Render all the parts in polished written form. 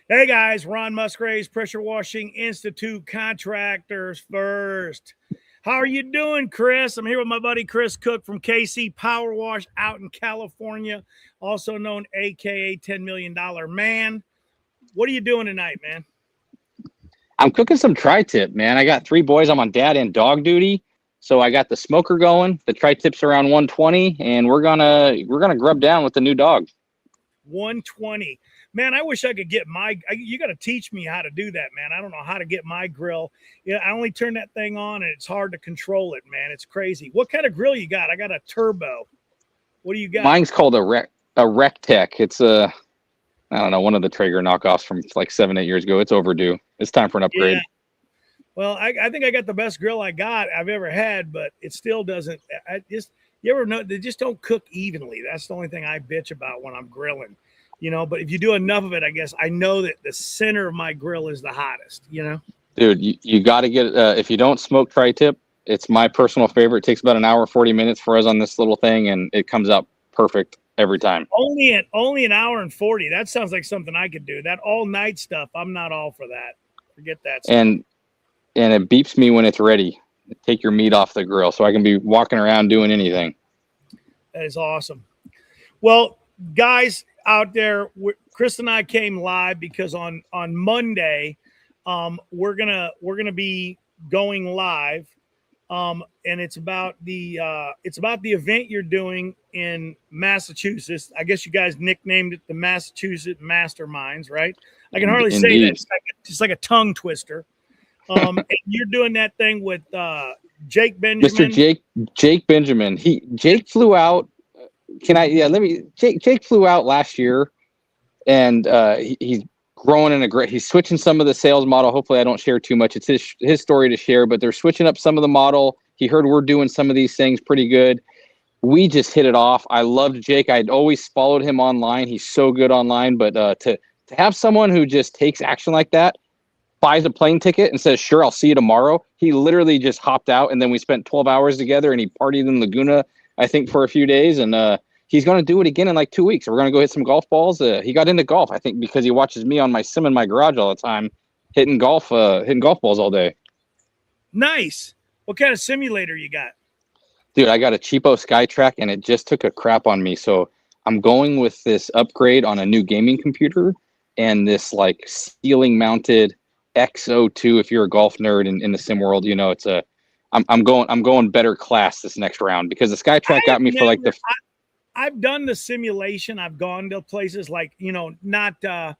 Hey guys, Ron Musgraves, Pressure Washing Institute Contractors First. How are you doing, Kris? I'm here with my buddy Kris Cook from KC Power Wash out in California, also known AKA $10 million man. What are you doing tonight, man? I'm cooking some tri-tip, man. I got three boys. I'm on dad and dog duty. So I got the smoker going. The tri-tip's around 120, and we're gonna grub down with the new dog. 120. Man, I wish I could get you got to teach me how to do that, man. I don't know how to get my grill. Yeah, I only turn that thing on and it's hard to control it, man. It's crazy. What kind of grill you got? I got a turbo. What do you got? Mine's called a Rec Tech. It's I don't know, one of the Traeger knockoffs from like 7-8 years ago. It's overdue. It's time for an upgrade. Yeah. Well, I think I got the best grill I've ever had, but it still doesn't. You ever know they just don't cook evenly. That's the only thing I bitch about when I'm grilling, But if you do enough of it, I guess I know that the center of my grill is the hottest, Dude, you got to get if you don't smoke tri-tip, it's my personal favorite. It takes about an hour 40 minutes for us on this little thing, and it comes out perfect every time. Only an hour and 40. That sounds like something I could do. That all night stuff, I'm not all for that. Forget that stuff. And it beeps me when it's ready. Take your meat off the grill so I can be walking around doing anything. That is awesome. Well, guys out there, Kris and I came live because on Monday, we're gonna be going live, and it's about the event you're doing in Massachusetts. I guess you guys nicknamed it the Massachusetts Masterminds, right? I can hardly say that. It's like a tongue twister. And you're doing that thing with Jake Benjamin. Mr. Jake Benjamin. Jake flew out. Jake flew out last year, and he's growing in he's switching some of the sales model. Hopefully I don't share too much. It's his story to share, but they're switching up some of the model. He heard we're doing some of these things pretty good. We just hit it off. I loved Jake. I'd always followed him online. He's so good online, but to have someone who just takes action like that, buys a plane ticket and says, sure, I'll see you tomorrow. He literally just hopped out, and then we spent 12 hours together, and he partied in Laguna, I think, for a few days. And he's going to do it again in like 2 weeks. We're going to go hit some golf balls. He got into golf, I think, because he watches me on my sim in my garage all the time, hitting golf balls all day. Nice. What kind of simulator you got? Dude, I got a cheapo SkyTrack, and it just took a crap on me. So I'm going with this upgrade on a new gaming computer and this like ceiling mounted XO2. If you're a golf nerd in the sim world, it's I'm going better class this next round because the SkyTrack got me for like I've done the simulation. I've gone to places like, not the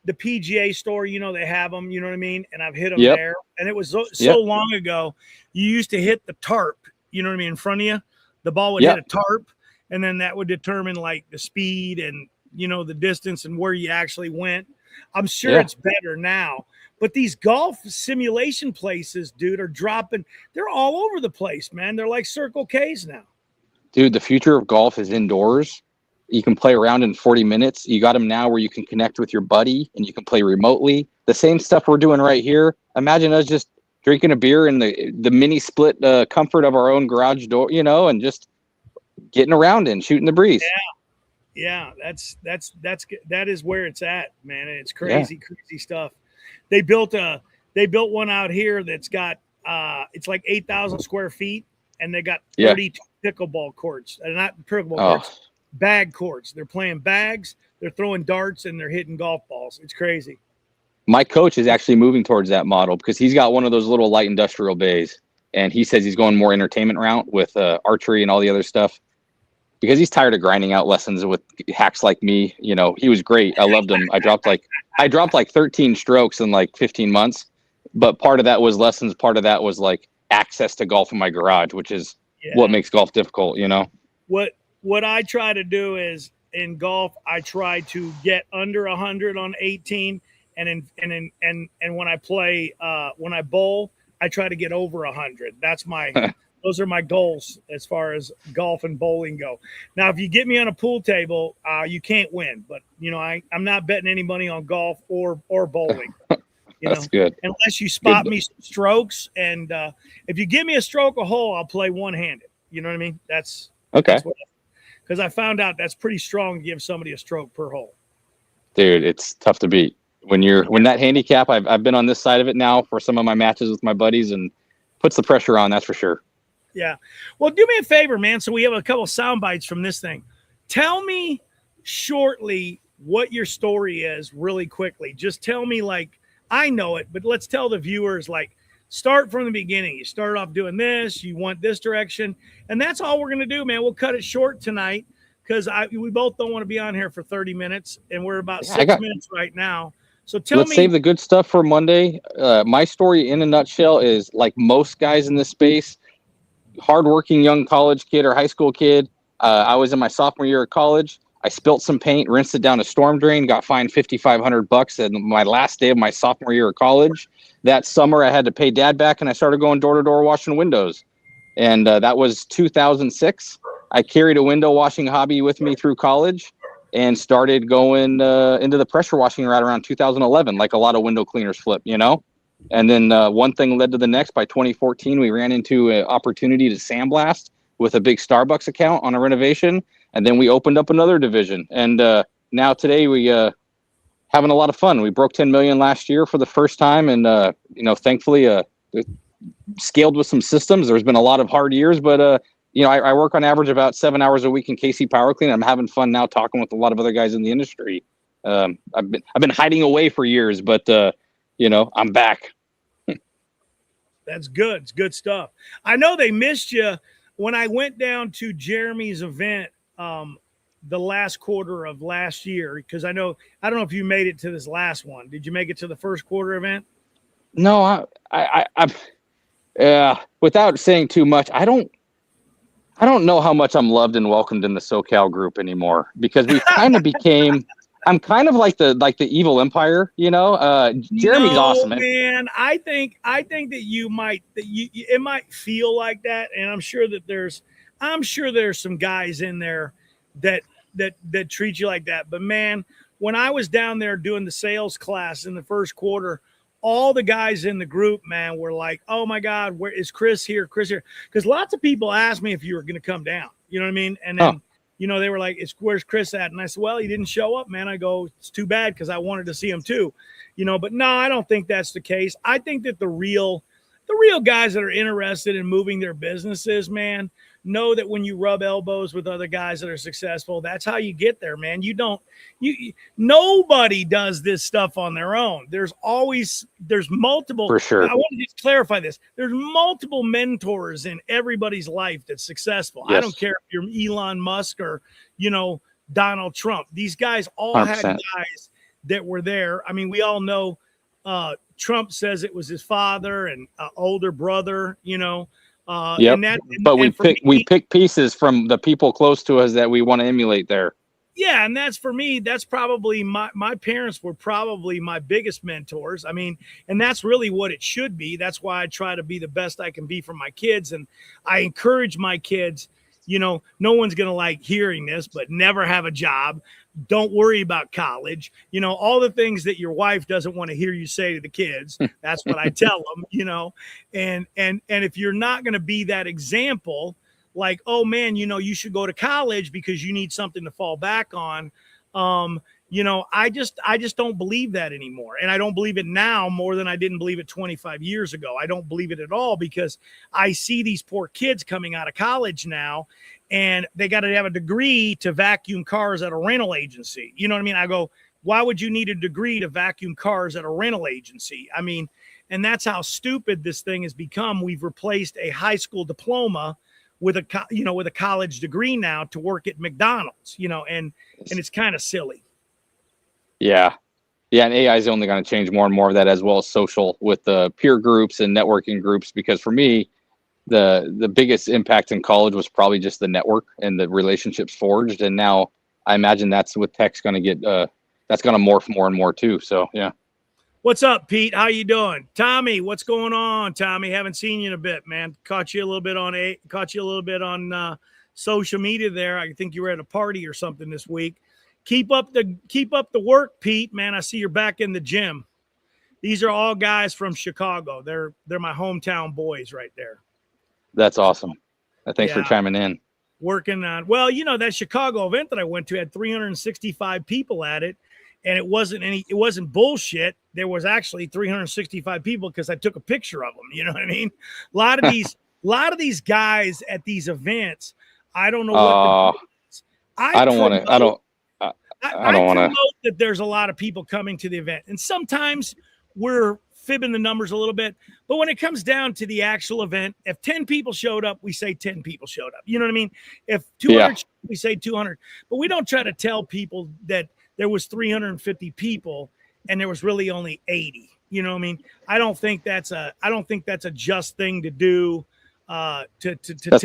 PGA store, they have them, you know what I mean? And I've hit them there. And it was so long ago, you used to hit the tarp, you know what I mean, in front of you. The ball would hit a tarp, and then that would determine like the speed and, the distance and where you actually went. I'm sure it's better now. But these golf simulation places, dude, are dropping. They're all over the place, man. They're like Circle K's now. Dude, the future of golf is indoors. You can play around in 40 minutes. You got them now where you can connect with your buddy and you can play remotely. The same stuff we're doing right here. Imagine us just drinking a beer in the mini split comfort of our own garage door, and just getting around and shooting the breeze. Yeah, that is where it's at, man. It's crazy stuff. They built one out here that's got it's like 8,000 square feet, and they got 32 pickleball courts. Not pickleball courts, bag courts. They're playing bags, they're throwing darts, and they're hitting golf balls. It's crazy. My coach is actually moving towards that model because he's got one of those little light industrial bays, and he says he's going more entertainment route with archery and all the other stuff. Because he's tired of grinding out lessons with hacks like me. He was great. I loved him. I dropped like 13 strokes in like 15 months. But part of that was lessons. Part of that was like access to golf in my garage, which is what makes golf difficult, What I try to do is in golf, I try to get under 100 on 18. And when I play, when I bowl, I try to get over 100. Those are my goals as far as golf and bowling go. Now, if you get me on a pool table, you can't win. But, I'm not betting any money on golf or bowling. That's good. Unless you spot me some strokes. And if you give me a stroke a hole, I'll play one-handed. You know what I mean? That's okay. Because I found out that's pretty strong to give somebody a stroke per hole. Dude, it's tough to beat. when that handicap, I've been on this side of it now for some of my matches with my buddies, and puts the pressure on, that's for sure. Yeah. Well, do me a favor, man. So we have a couple sound bites from this thing. Tell me shortly what your story is really quickly. Just tell me, like, I know it, but let's tell the viewers, like, start from the beginning. You started off doing this, you went this direction, and that's all we're going to do, man. We'll cut it short tonight because we both don't want to be on here for 30 minutes, and we're about 6 minutes right now. So let's save the good stuff for Monday. My story in a nutshell is, like most guys in this space, hardworking young college kid or high school kid. I was in my sophomore year of college. I spilt some paint, rinsed it down a storm drain, got fined $5,500 at my last day of my sophomore year of college. That summer, I had to pay dad back, and I started going door to door washing windows. And that was 2006. I carried a window washing hobby with me through college and started going into the pressure washing route around 2011, like a lot of window cleaners flip, you know? And then one thing led to the next. By 2014, we ran into an opportunity to sandblast with a big Starbucks account on a renovation. And then we opened up another division. And now today we having a lot of fun. We broke 10 million last year for the first time. And, thankfully scaled with some systems. There's been a lot of hard years, but, I work on average about 7 hours a week in KC Power Clean. I'm having fun now talking with a lot of other guys in the industry. I've been hiding away for years, but, I'm back. That's good. It's good stuff. I know they missed you when I went down to Jeremy's event the last quarter of last year, because I don't know if you made it to this last one. Did you make it to the first quarter event? No, without saying too much, I don't know how much I'm loved and welcomed in the SoCal group anymore, because we kind of became. I'm kind of like the evil empire, Jeremy's awesome, man. I think that it might feel like that, and I'm sure there's some guys in there that treat you like that. But man, when I was down there doing the sales class in the first quarter, all the guys in the group, man, were like, "Oh my God, where is Kris here? Kris here?" Because lots of people asked me if you were going to come down. You know what I mean? And then. They were like, where's Kris at? And I said, well, he didn't show up, man. I go, it's too bad, because I wanted to see him too. But no, I don't think that's the case. I think that the real guys that are interested in moving their businesses, man, know that when you rub elbows with other guys that are successful, that's how you get there, man. Nobody does this stuff on their own. There's multiple. For sure. I want to just clarify this. There's multiple mentors in everybody's life that's successful. Yes. I don't care if you're Elon Musk or, Donald Trump. These guys all 100%. Had guys that were there. I mean, we all know Trump says it was his father and older brother, Yep. But we pick pieces from the people close to us that we want to emulate there. Yeah, and that's for me. That's probably my parents were probably my biggest mentors. I mean, and that's really what it should be. That's why I try to be the best I can be for my kids, and I encourage my kids. No one's gonna like hearing this, but never have a job. Don't worry about college. All the things that your wife doesn't want to hear you say to the kids. That's what I tell them. And if you're not going to be that example, like, oh man, you should go to college because you need something to fall back on. I just don't believe that anymore. And I don't believe it now more than I didn't believe it 25 years ago. I don't believe it at all, because I see these poor kids coming out of college now, and they got to have a degree to vacuum cars at a rental agency. You know what I mean? I go, why would you need a degree to vacuum cars at a rental agency? I mean, and that's how stupid this thing has become. We've replaced a high school diploma with a college degree now to work at McDonald's, and it's kind of silly. Yeah. And AI is only going to change more and more of that, as well as social, with the peer groups and networking groups. Because for me, the biggest impact in college was probably just the network and the relationships forged. And now I imagine that's with tech's going to get, that's going to morph more and more too. So, yeah. What's up, Pete? How you doing? Tommy, what's going on? Tommy, haven't seen you in a bit, man. Caught you a little bit on social media there. I think you were at a party or something this week. Keep up the work, Pete, man. I see you're back in the gym. These are all guys from Chicago. They're my hometown boys right there. That's awesome. Thanks for chiming in. Working on, that Chicago event that I went to had 365 people at it. and it wasn't bullshit. There was actually 365 people because I took a picture of them. You know what I mean? A lot of these guys at these events, I don't know what I don't want to. I don't want to promote that there's a lot of people coming to the event, and sometimes we're fibbing the numbers a little bit. But when it comes down to the actual event, if 10 people showed up, we say 10 people showed up. You know what I mean? If 200, we say 200. But we don't try to tell people that there was 350 people and there was really only 80. You know what I mean? I don't think that's a just thing to do. That's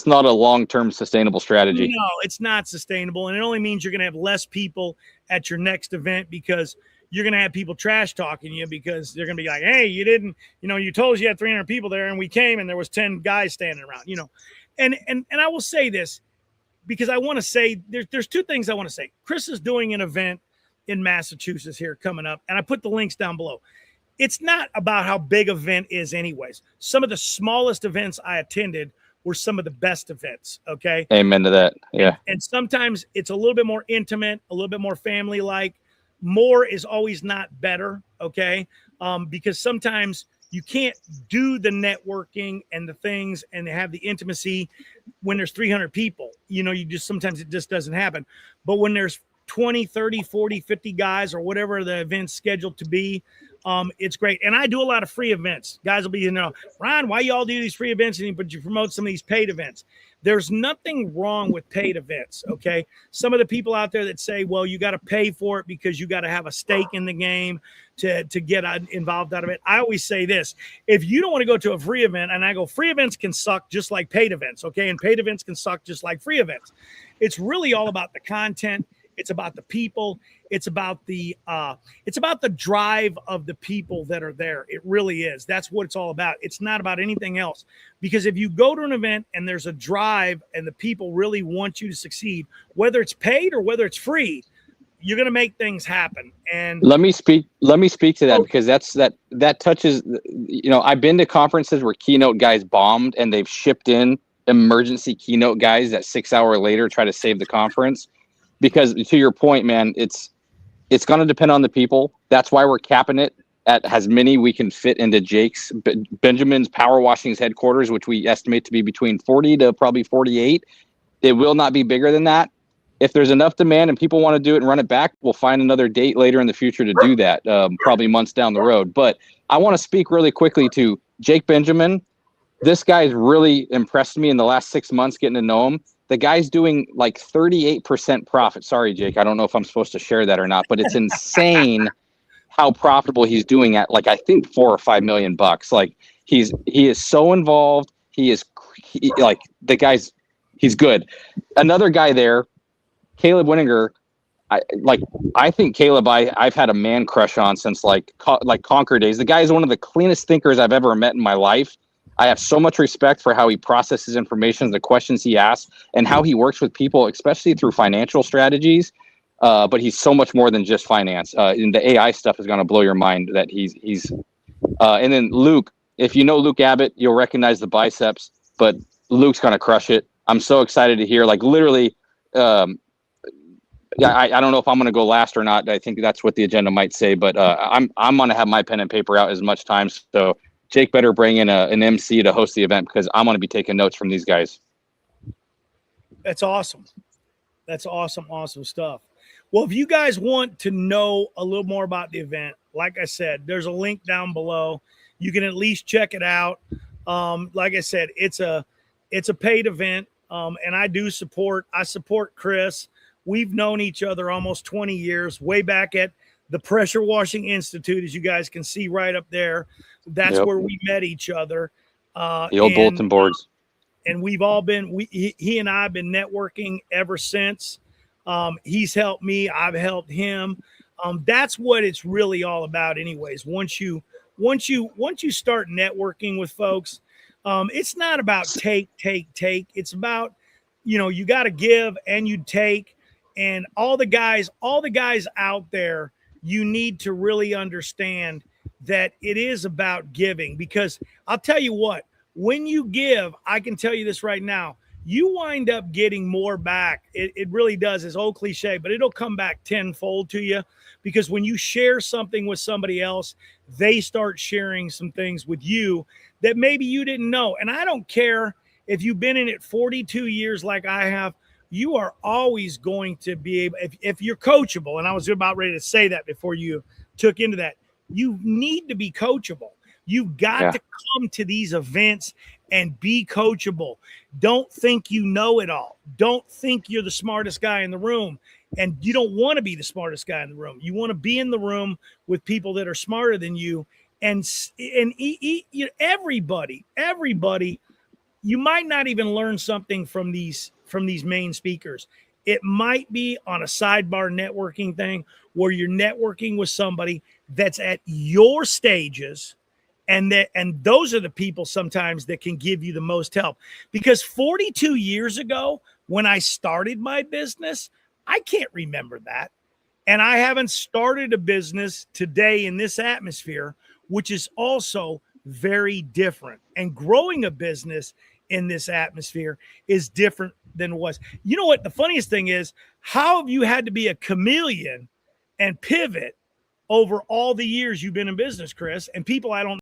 not a long-term sustainable strategy. No, it's not sustainable, and it only means you're going to have less people at your next event because you're going to have people trash talking you because they're going to be like, hey, you didn't, you told us you had 300 people there and we came and there was 10 guys standing around, and I will say this because I want to say there's two things I want to say. Kris is doing an event in Massachusetts here coming up, and I put the links down below. It's not about how big an event is anyways. Some of the smallest events I attended were some of the best events. Okay. Amen to that. Yeah. And sometimes it's a little bit more intimate, a little bit more family-like. More is always not better. Okay. Because sometimes you can't do the networking and the things and have the intimacy when there's 300 people, sometimes it just doesn't happen. But when there's 20, 30, 40, 50 guys or whatever the event's scheduled to be, it's great. And I do a lot of free events. Guys will be, Ron, why y'all do these free events but you promote some of these paid events? There's nothing wrong with paid events, okay? Some of the people out there that say, well, you got to pay for it because you got to have a stake in the game to get involved out of it. I always say this. If you don't want to go to a free event, and I go, free events can suck just like paid events, okay? And paid events can suck just like free events. It's really all about the content. It's about the people. It's about the drive of the people that are there. It really is. That's what it's all about. It's not about anything else. Because if you go to an event and there's a drive and the people really want you to succeed, whether it's paid or whether it's free, you're going to make things happen. And let me speak to that because that touches, I've been to conferences where keynote guys bombed and they've shipped in emergency keynote guys that 6 hours later try to save the conference. Because to your point, man, it's going to depend on the people. That's why we're capping it at as many we can fit into Benjamin's Power Washing's headquarters, which we estimate to be between 40 to probably 48. It will not be bigger than that. If there's enough demand and people want to do it and run it back, we'll find another date later in the future to do that, probably months down the road. But I want to speak really quickly to Jake Benjamin. This guy's really impressed me in the last 6 months getting to know him. The guy's doing like 38% profit. Sorry, Jake. I don't know if I'm supposed to share that or not, but it's insane how profitable he's doing at I think $4 or $5 million bucks. Like he is so involved. He's good. Another guy there, Caleb Winninger. I think Caleb, I've had a man crush on since like Conquer days. The guy is one of the cleanest thinkers I've ever met in my life. I have so much respect for how he processes information, the questions he asks, and how he works with people, especially through financial strategies. But he's so much more than just finance. And the AI stuff is going to blow your mind that he's. And then Luke, if you know Luke Abbott, you'll recognize the biceps. But Luke's going to crush it. I'm so excited to hear. Literally, I don't know if I'm going to go last or not. I think that's what the agenda might say. But I'm going to have my pen and paper out as much time. So Jake better bring in an MC to host the event because I'm going to be taking notes from these guys. That's awesome. That's awesome stuff. Well, if you guys want to know a little more about the event, like I said, there's a link down below. You can at least check it out. Like I said, it's a paid event, and I support Kris. We've known each other almost 20 years, way back at the Pressure Washing Institute, as you guys can see right up there. That's where we met each other. The old bulletin boards. And we've all been, he and I have been networking ever since. He's helped me. I've helped him. That's what it's really all about anyways. Once you start networking with folks, it's not about take. It's about, you got to give and you take. And all the guys out there, you need to really understand that it is about giving, because I'll tell you what, when you give, I can tell you this right now, you wind up getting more back. It really does. It's old cliche, but it'll come back tenfold to you, because when you share something with somebody else, they start sharing some things with you that maybe you didn't know. And I don't care if you've been in it 42 years like I have, you are always going to be able, if you're coachable, and I was about ready to say that before you took into that, you need to be coachable. You've got to come to these events and be coachable. Don't think you know it all. Don't think you're the smartest guy in the room. And you don't want to be the smartest guy in the room. You want to be in the room with people that are smarter than you. And everybody, you might not even learn something from these main speakers. It might be on a sidebar networking thing where you're networking with somebody that's at your stages. And those are the people sometimes that can give you the most help. Because 42 years ago, when I started my business, I can't remember that. And I haven't started a business today in this atmosphere, which is also very different. And growing a business in this atmosphere is different than it was. You know what? The funniest thing is, how have you had to be a chameleon and pivot over all the years you've been in business, Kris? And people I don't